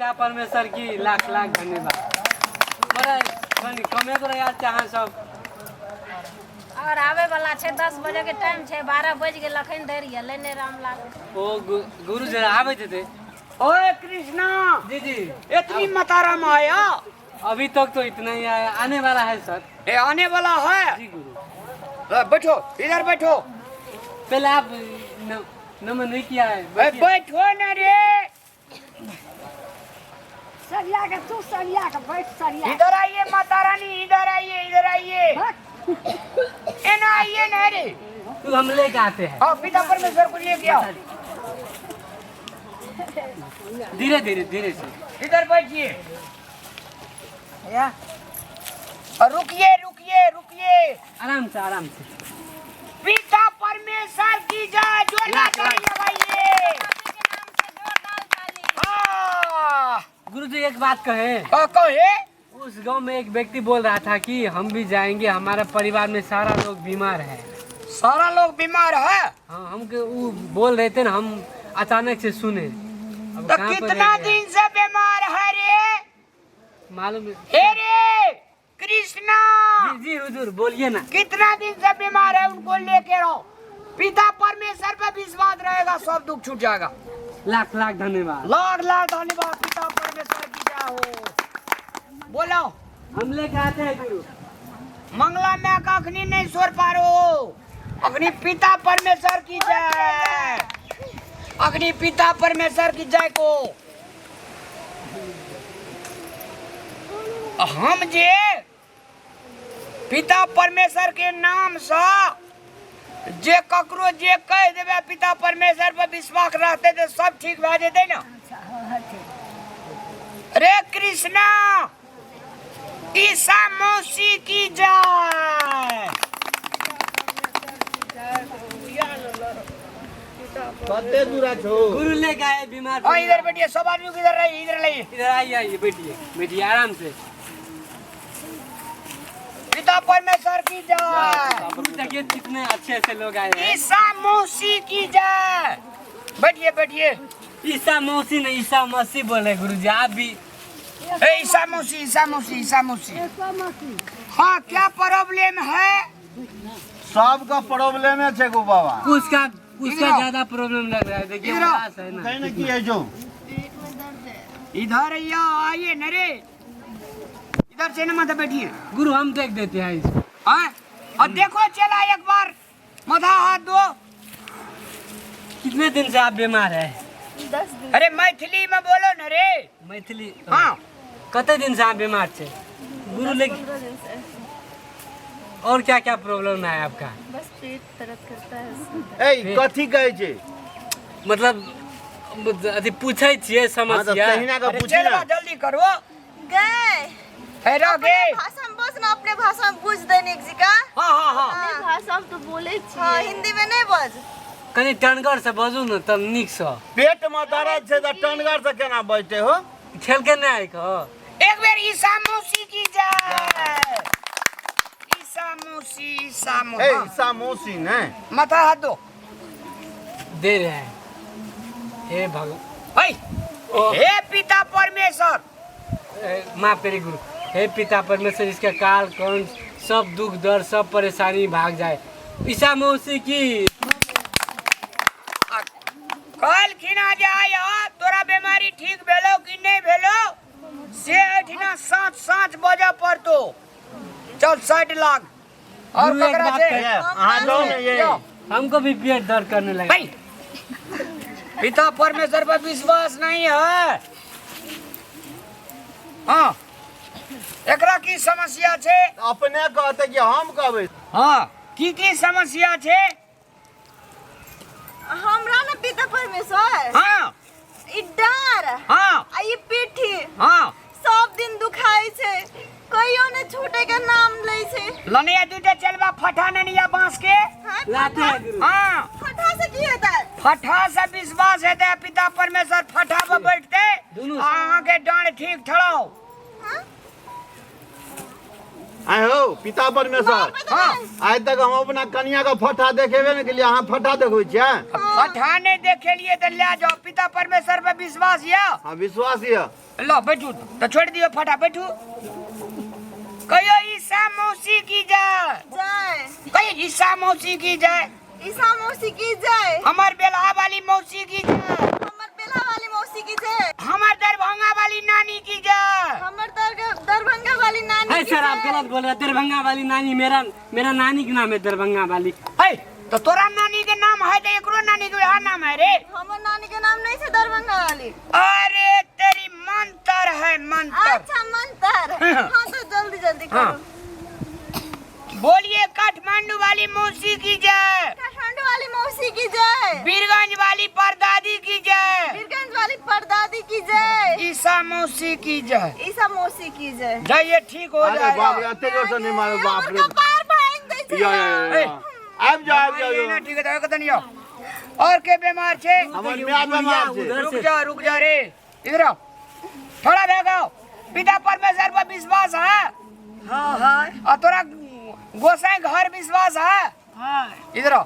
पिता परमेश्वर की लाख लाख धन्यवाद। बड़ा कमे को याद चाह सब और आवे वाला छे 10 बजे के टाइम छे 12 बज के लखन धरिए लेने रामलाल ओ गुरु जी आवे थे। ओए कृष्णा जी जी इतनी मतारा में आया? अभी तक तो इतना ही आया, आने वाला है सर। ये आने वाला है? जी गुरु। बैठो इधर बैठो। पहले आप नमन नहीं किया है। बैठो न रे। सरिया के तू सरिया के बैठ सरिया इधर आइए माता रानी, इधर आइए, इधर आइए। ए ना आइए न रे। तू हम लेके आते हैं। हाँ पिता परमेश्वर को लेके आओ। धीरे धीरे धीरे से इधर बैठिए। रुकिए रुकिए रुकिए। आराम से आराम से। पिता परमेश्वर की जय। जोरदार ताली लगाइए। गुरु जी एक बात कहे। कहे। उस गांव में एक व्यक्ति बोल रहा था कि हम भी जाएंगे, हमारा परिवार में सारा लोग बीमार है। सारा लोग बीमार है? हाँ हमको वो बोल रहे थे ना, हम अचानक से सुने। अब तो कहाँ पर कितना रह गए? दिन से बीमार है रे? मालूम है? हे रे कृष्णा जी जी हुजूर बोलिए ना। कितना दिन से बीमार है उनको लेके रहो। पिता परमेश्वर पे विश्वास रहेगा सब दुख छूट जाएगा। लाख लाख धन्यवाद। लाख लाख धन्यवाद। पिता परमेश्वर की जय हो। बोलो। हम लेके आते हैं गुरु। मंगला में कखनी नहीं सोर पारो। अग्नि पिता परमेश्वर की जय। अग्नि पिता परमेश्वर की जय को हम जे पिता परमेश्वर के नाम से जे ककरो जे कह देवे पिता परमेश्वर पर विश्वास रखते थे सब ठीक भा जेते ना। रे कृष्णा ईसा मसीह की जय। गुरु लेके आए बीमार। और इधर बैठिए सब आदमी इधर रहिए, इधर रहिए। इधर आइए आइए बैठिए बैठिए आराम से। पिता परमेश्वर की जय। गुरु देखिए कितने अच्छे अच्छे लोग आए हैं। ईसा मसीह की जय। बैठिए बैठिए। ईसा मसीह नहीं ईसा मसीह बोले गुरु जी आप भी। ईसा मसीह ईसा मसीह ईसा मसीह। हाँ क्या प्रॉब्लम है? सबका प्रॉब्लम है गो बाबा। उसका ज्यादा प्रॉब्लम लग रहा है। देखिए उदास है ना। कहीं ना की है जो इधर आइए न रे। इधर से न मत बैठिए। गुरु हम देख देते हैं इसको। हाँ? और देखो चला एक बार मधा हाथ दो। कितने दिन से आप बीमार है? 10 दिन अरे मैथिली में बोलो न रे। मैथिली। हाँ कते दिन से आप बीमार थे गुरु? लेकिन 15 दिन से और क्या क्या प्रॉब्लम है आपका? बस पेट दर्द करता है। ए कथी कहे छे? मतलब अथी पूछे छिए समस्या। कहिना का अरे पूछी चलो ना। जल्दी करो। गए है गे। भाषा में बस ना अपने भाषा में बुझ देने जी का। हाँ हाँ हाँ। हाँ, भाषा तो बोले हाँ हिंदी में नहीं बज। कनी टनगर से बजू न तब नीक से। पेट में दर्द छे त टनगर से केना बैठे हो? खेल के नहीं आए एक बार ईसा मसीह की जय। ईसा मसीह ईसा ए मसीह। ईसा मसीह ने मथा हाथ दो। दे रहे हैं। हे भगवान। हे पिता परमेश्वर। माफ करिए गुरु। हे पिता परमेश्वर इसका काल कौन सब दुख दर्द सब परेशानी भाग जाए। ईसा मसीह की कल खिना जाय तोरा बीमारी ठीक भेलो कि नहीं भेलो से अठिना 7 बजे पड़तो। चल 60 लाख। और गुरु एक ककरा बात से कहे। हां दो ने ये हमको भी पेट दर्द करने लगा। भाई पिता परमेश्वर पर विश्वास नहीं है। हाँ एकरा की समस्या छे? अपने कहते कि हम कहबे। हाँ की समस्या छे? हमरा ना पिता परमेश्वर हाँ ई डार हाँ आ ई पीठी हाँ सब दिन दुखाई छे। कहियो ने छूटे के नाम ले छे। लनिया दूटे चलबा फटा ननिया बांस के। हाँ, लाते हैं गुरु। हाँ फटा से की होता है? फटा से विश्वास है पिता परमेश्वर फटा पर बैठते दोनों अहाँ के डांड ठीक ठड़ाओ। हाँ? आए हो पिता परमेश्वर। हाँ आज तक हम अपना कन्या का फटा देखेबे ने के लिए अहाँ फटा देखै छियै। फटा नहीं देखे लिए तो ले जाओ। पिता परमेश्वर पे विश्वास या हां विश्वास ये लो बैठू तो छोड़ दियो फटा बैठू कहियो ईसा मौसी की जय जय कहियो ईसा मौसी की जय ईसा मौसी की जय हमार बेलहा वाली मौसी की जय हमर बेला वाली मौसी की जय हमार दरभंगा वाली नानी की जय हमर दरभंगा वाली नानी है की सर, आप जय। गलत बोल रहे हैं। दरभंगा वाली नानी मेरा नानी का नाम है दरभंगा वाली। है तो तोरा नानी के नाम है तो एकरो नानी के यहाँ नाम है रे। हमर नानी के नाम नहीं है दरभंगा वाली। अरे तेरी मंतर है मंतर। अच्छा मंतर। हाँ तो जल्दी जल्दी करो। हाँ। बोलिए काठमांडू वाली मौसी की जय, काठमांडू वाली मौसी की जय, बीरगंज वाली परदादी की जय, बीरगंज वाली परदादी की जय, ईसा मौसी की जय, ईसा मौसी की जय। जय ये ठीक हो अरे बाप रे जाएगा। अते जोर से नहीं मारो बाप रे। कपार भांग दे छै। अब जाओ ये ना ठीक है तो नहीं आओ। और के बीमार छे? हमर मियां बीमार छे। रुक जा रे। इधर आओ। थोड़ा भागो। पिता परमेश्वर पर विश्वास है? हाँ हाँ और तोरा गोसाई घर विश्वास है? हाँ। इधर आओ।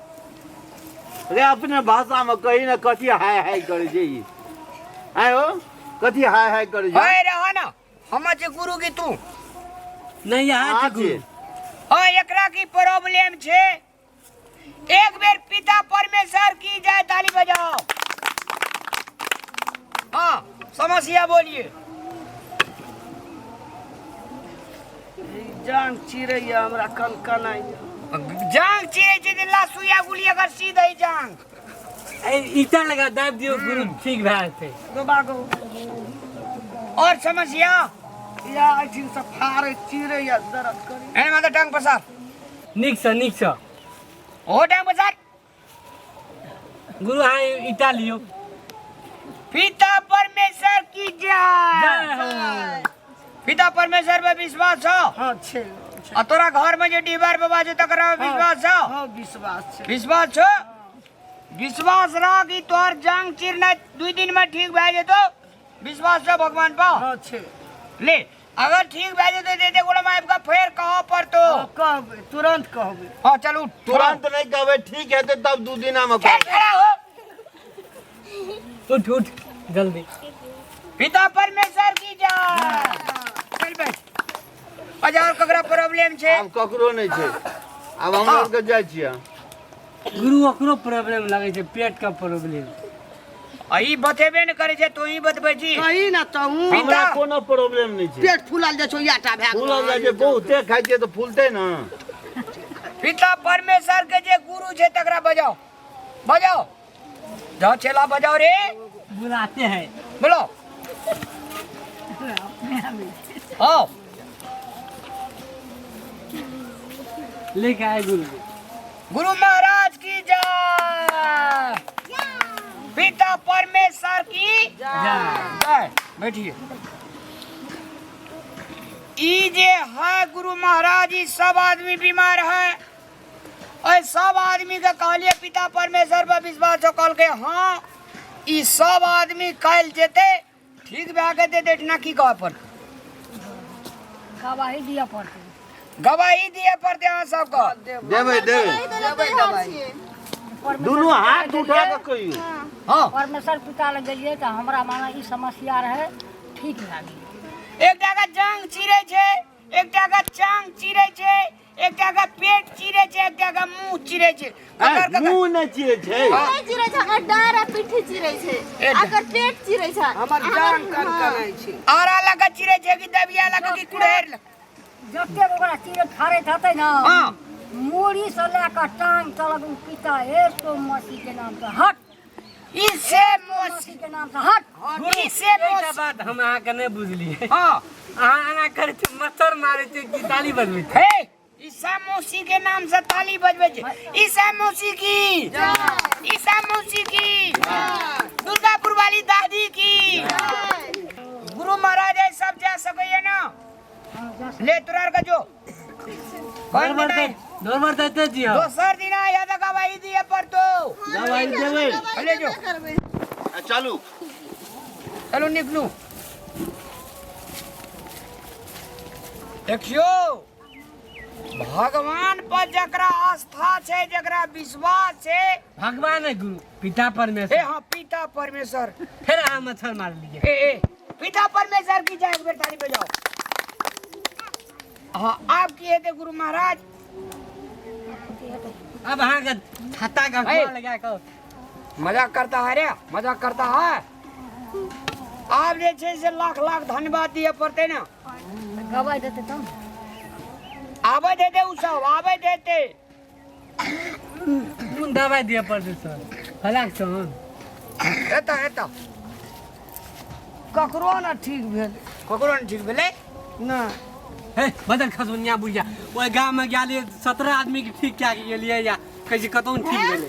अरे अपने भाषा में कही ना कथी हाय हाय करे छै ई। आयो कथी हाय हाय करे छै? हाय रहा ना। हम जे गुरु की तू। नहीं यहाँ हाँ के गुरु। हाँ एकरा की प्रॉब्लम छे। एक बेर पिता परमेश्वर की जय ताली बजाओ। हाँ समस्या बोलिए। जान चिड़ैया हमरा कनकनाई। जांग चिरे जे ला सुइया गुली अगर सीधे जांग। ईटा लगा दाब दियो गुरु ठीक भए जेतै। और समस्या या अठिन से फारे चिड़ैया दर्द करी। एने माता टांग पसार। नीक छ ओ टांग पसार। गुरु हाँ ईटा लियो। पिता परमेश्वर की जय। जय हो। पिता परमेश्वर पे विश्वास हो? हाँ छे। और तोरा घर में जो डिबार बाबा जो तकरा विश्वास हो? हाँ विश्वास छे। विश्वास छो? विश्वास रह कि तोहर जांग चिरना 2 दिन में ठीक भए जेतो। विश्वास छो भगवान पर? हाँ छे। ले अगर ठीक भए जेतो दे दे गोला माइप का फेर कहो पड़तो। कहबे तुरंत कहबे। हां चल उठ। तुरंत नहीं कहबे ठीक है तो तब 2 दिन में ए, खड़ा हो। उठ उठ जल्दी। पिता परमेश्वर की जय। चल बैठ। हजार ककरा प्रॉब्लम छे? अब ककरो नहीं छे। अब हम लोग के जाय छियै। गुरु ओकरो प्रॉब्लम लगे छै, पेट का प्रॉब्लम। ई बतेबे न करे छे तो ही बतबै छी। कही ना कहूँ हमरा कोनो प्रॉब्लम नहीं छे। पेट फूलल जाइ छौ याटा भए फूलल जाय छै बहुते खाइ छियै तो फूलते ना। पिता परमेश्वर के जे गुरु छे तकरा बजाओ। बजाओ। जाओ छेला बजाओ रे। बुलाते हैं। बोलो। आओ। लेके आए गुरु। गुरु महाराज की जय। पिता परमेश्वर की जय। बैठिए। ई जे है गुरु महाराज ई सब आदमी बीमार है और सब आदमी के कहलिए पिता परमेश्वर पर विश्वास हो कल के हाँ ई सब आदमी कल जेते ठीक भए के दे ना की कह पर गवाही दिया पड़ती। गवाही दिए पड़ते हैं सबको। देबै देबै दुनू हाथ उठा के कहियो। हाँ परमेश्वर पिता लग गेलिए तो हमरा माना ई समस्या रहे ठीक लागी। एकटा का जांग चिरे छे, एकटा का चांग चिरे छे, एकटा का पेट चिरे छे, एकटा का मुंह चिरे छे। मुंह नहीं चिरे छै। नहीं चिरै छै, हमर डाँड़ आ पीठी चिरै छै, अगर पेट चिरै छै, हमर जान कनकनाई छै। आरा लगा चिरे छे कि दबिया लगा कि कुड़ेर लगा? जते ओकरा चिरे फाड़े हते ना हाँ मूड़ी से लेकर टांग तलक पिता एक मसीह के नाम से हट। इसे मसीह के नाम से हट। इसे एकटा बात हम अहाँ के नहीं बुझलिए। हाँ अहाँ एना करे छै मच्छर मारे छै कि ताली बजबै छै? हे ईसा मौसी के नाम से ताली बजबै छे। ईसा मौसी की जय। ईसा मौसी की जय। दुर्गापुर वाली दादी की जय। गुरु महाराज ये सब जा सके ना? ले तुरार का जो नॉर्मल देते जी हम। दोसर दिन आया तो गवाही दिए पर तो दवाई देबै। ले जो चलू चलो निकलू। देखियो भगवान पर जकरा आस्था छे जकरा विश्वास छे भगवान है गुरु पिता ए परमेश्वर। हाँ पिता परमेश्वर। फिर अहाँ मच्छर मार लीजिए। ए पिता परमेश्वर की जय। एक बार ताली बजाओ। हाँ आपकी है गुरु महाराज। अब हाँ का छत्ता का ए! लगा को मजाक करता है रे, मजाक करता है। आप जे छे से लाख लाख धन्यवाद दिए पड़ते ना। गवाई देते तुम आवे देते उ सब आवे देते। कौन दवाई दिया पड़ते सर हलाक छन एता एता ककरो ना ठीक भेल ककरो नहीं ठीक भेले ना हे बदल खसुनिया बुझा ओए गांव में गेलिए 17 आदमी के ठीक क्या गेलिए या कैसे कतौ ठीक भेले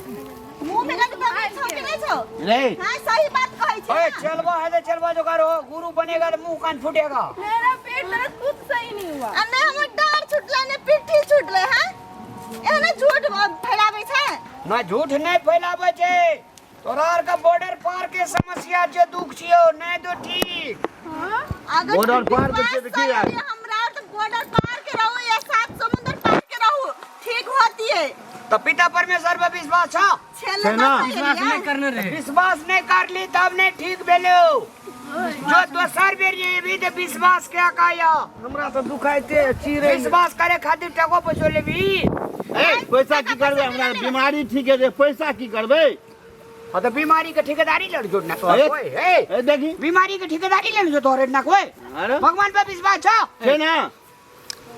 मुंह में लग दवाई छौ कि नहीं छौ? रे हां सही बात कहै छै। ओए चलवा है तो चलवा जो करो। गुरु बनेगा तो मुंह कान फूटेगा। मेरा पेट दर्द खुद सही नहीं हुआ। अन्ने हमर डार छुटले ने पिट्ठी छुटले हैं। एने झूठ फैलावे छै। ना झूठ नहीं फैलावे छे। तोरार का बॉर्डर पार के समस्या जो दुख छियो नहीं तो ठीक। अगर बॉर्डर पार के से देखिए यार। हमरा तो बॉर्डर पार के रहू या सात समुद्र पार के रहू ठीक होती है। तो पिता परमेश्वर पे विश्वास छा। छेले ना, विश्वास नहीं करना रहे विश्वास नहीं कर ली तब नहीं ठीक भेलो। जो दोसर बेर ये भी तो विश्वास क्या काया। हमरा तो दुखाइते चीरे विश्वास करे खातिर टको पैसो लेबी। ए पैसा की करबे हमरा बीमारी ठीक है रे पैसा की करबे। हाँ तो बीमारी के ठेकेदारी लड़ जोड़ना तो ए, कोई है। ए देखी बीमारी के ठेकेदारी ले जो तोरे ना कोई। अरे भगवान पे विश्वास छा। है ना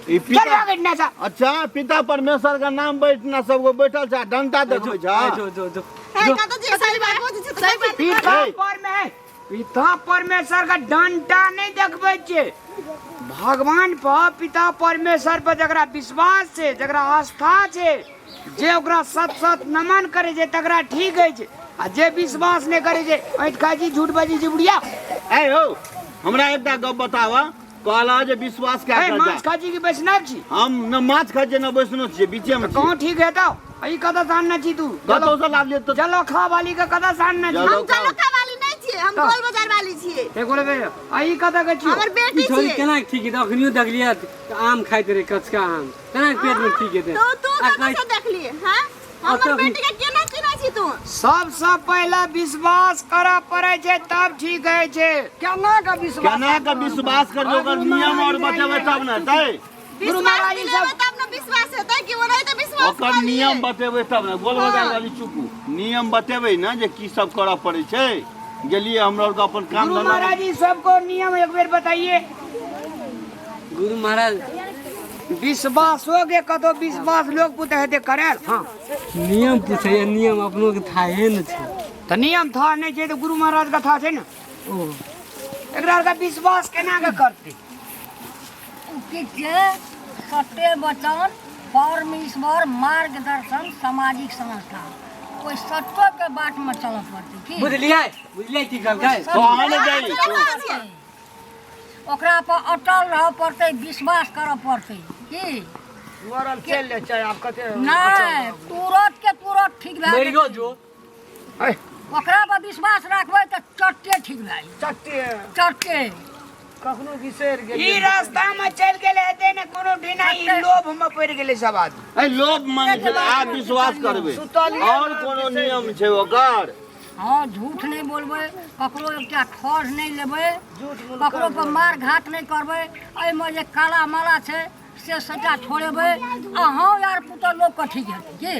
ई चल पिता भागना सा। अच्छा पिता परमेश्वर का नाम बैठना सबको बैठल छा डंडा देखो छा जो है का तो जे सही बात बोल छै सही बात। पिता ए। पर में पिता परमेश्वर का डंडा नहीं देखबे छे। भगवान पर पिता परमेश्वर पर जकरा विश्वास छे जकरा आस्था छे जे ओकरा सत सत नमन करे छे तकरा ठीक है छे। आ जे विश्वास नहीं करे छे ऐठ खाजी झूठ बाजी जिबड़िया। ए हो हमरा एकटा गप बतावा कहला जे विश्वास क्या ए कर मांस खाजी की वैष्णव छी। हम न माछ खाइ छै न बैसनो छियै बीचे में कौन ठीक है तो आई कदा जानना छी तू। कतौ से लाभ ले तो जलो खा वाली का कदा जानना छी। जलो हम जलका वाली नहीं छियै हम गोल बाजार वाली छियै। ते बोले बे आई कदा के छी। हमर बेटी छोरी छियै। केना ठीक है अखनियो देखलिए आम खाइत रे कचका आम केना पेट में ठीक है तू कहां से देखलिए हां हमर बेटी के केना चिन्है छी तू? सबसे पहला विश्वास करा पड़े छे तब ठीक है छे। केना का विश्वास केना का विश्वास कर जो ओकर नियम और बतेबै तब न तै गुरु महाराज जी सब तब न विश्वास हेतै कि ओनै त विश्वास ओकर नियम बतेबै तब न गोल बाजार वाली चुकू नियम बतेबै न जे की सब करऽ पड़ै छै गेलिए हम लोग अपन काम गुरु धंधा महाराज जी सबको नियम एक बार बताइए। गुरु महाराज विश्वास हो गए कतो विश्वास लोग पुते हेते करे। हाँ नियम पूछे नियम अपनों के था है न छे तो नियम था नहीं छे तो गुरु महाराज का था छे ना। ओ एकरा का विश्वास केना के करते। सत्य वचन परमेश्वर मार्गदर्शन सामाजिक संस्था कोई सत्य के बाट में चलत पड़ती की बुझलिए की गल है कहल जाई ओकरा पर अटल रह पड़ते विश्वास कर पड़ते की मरल चल ले चाहे आप कते नहीं तुरंत के तुरंत ठीक भए मरियो जेतै। जो ए ओकरा पर विश्वास रखबै तो चट्टे ठीक भए जेतै। चट्टे चट्टे कखनो बिसर ई रास्ता में चल गेले हेते ने कोनो ढिना ई लोभ में पड़ गेले सब आदमी। ए लोभ माने छै आ विश्वास करबै और कोनो नियम छै ओकर। हाँ झूठ नहीं बोलबै ककरो एकटा खर्च नहीं लेबै ककरो पर मार घाट नहीं करबै एहिमे जे काला माला छै से सटा छोड़ेबै अहाँ यार पुतल लोग के ठीक हेतै की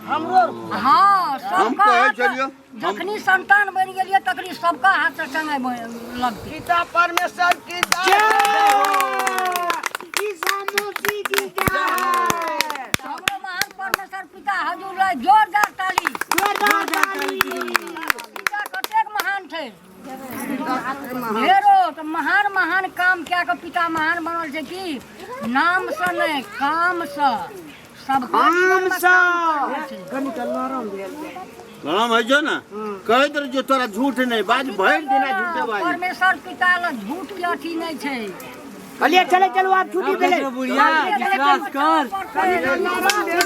हमरो हाँ सबका कहै हाथ छलियै, जखनी संतान बनि गेलियै तखनी सबका हाथ से संगे लगतै। पिता परमेश्वर की जय। ईसा मसीह की जय। हमरो महान परमेश्वर पिता हजूर रे जोरदार ताली। जोरदार ताली। पिता कतेक महान छै ढेरो तो महान महान काम क्या के पिता महान बनल छै की नाम से नहीं काम से सब काम से गरम है जो ना कहैत रह जो तोरा झूठ नहीं बाज भर दिना झूठे बाज परमेश्वर पिता ल झूठ के अथी नहीं छै। चलिए चले चलो आप छुट्टी पे ले। बुढ़िया विश्वास कर नारायण